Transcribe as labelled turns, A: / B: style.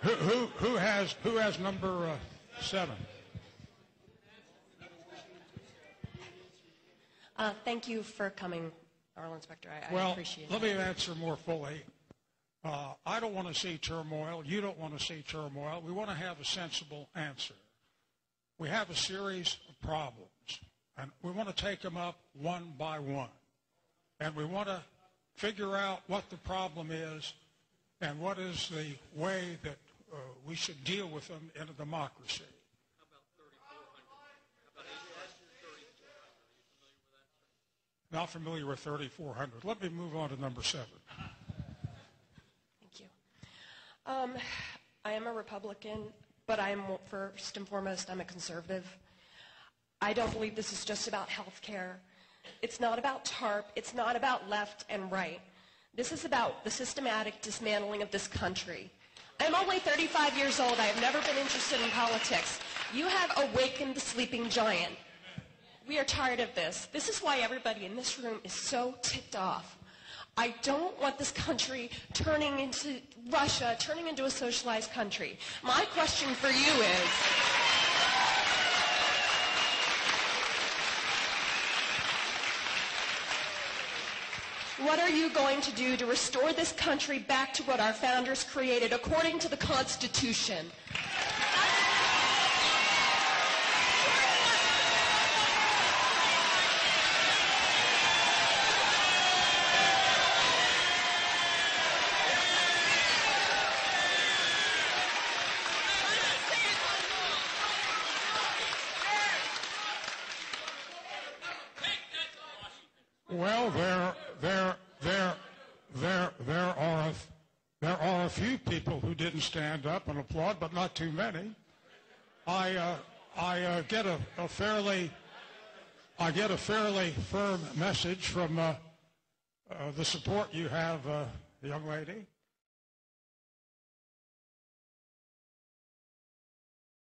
A: Who has number 7?
B: Thank you for coming, Earl Inspector. I appreciate it.
A: Let me answer more fully. I don't want to see turmoil. You don't want to see turmoil. We want to have a sensible answer. We have a series of problems, and we want to take them up one by one. And we want to figure out what the problem is and what is the way that we should deal with them in a democracy.
C: How about 3,400? How about 3,400? Are you familiar with that?
A: Not familiar with 3,400. Let me move on to number 7.
B: Thank you. I am a Republican, but first and foremost, I'm a conservative. I don't believe this is just about health care. It's not about TARP. It's not about left and right. This is about the systematic dismantling of this country. I'm only 35 years old. I have never been interested in politics. You have awakened the sleeping giant. We are tired of this. This is why everybody in this room is so ticked off. I don't want this country turning into Russia, turning into a socialized country. My question for you is, what are you going to do to restore this country back to what our founders created according to the Constitution?
A: Well, there are a few people who didn't stand up and applaud, but not too many. I get a fairly firm message from the support you have, young lady.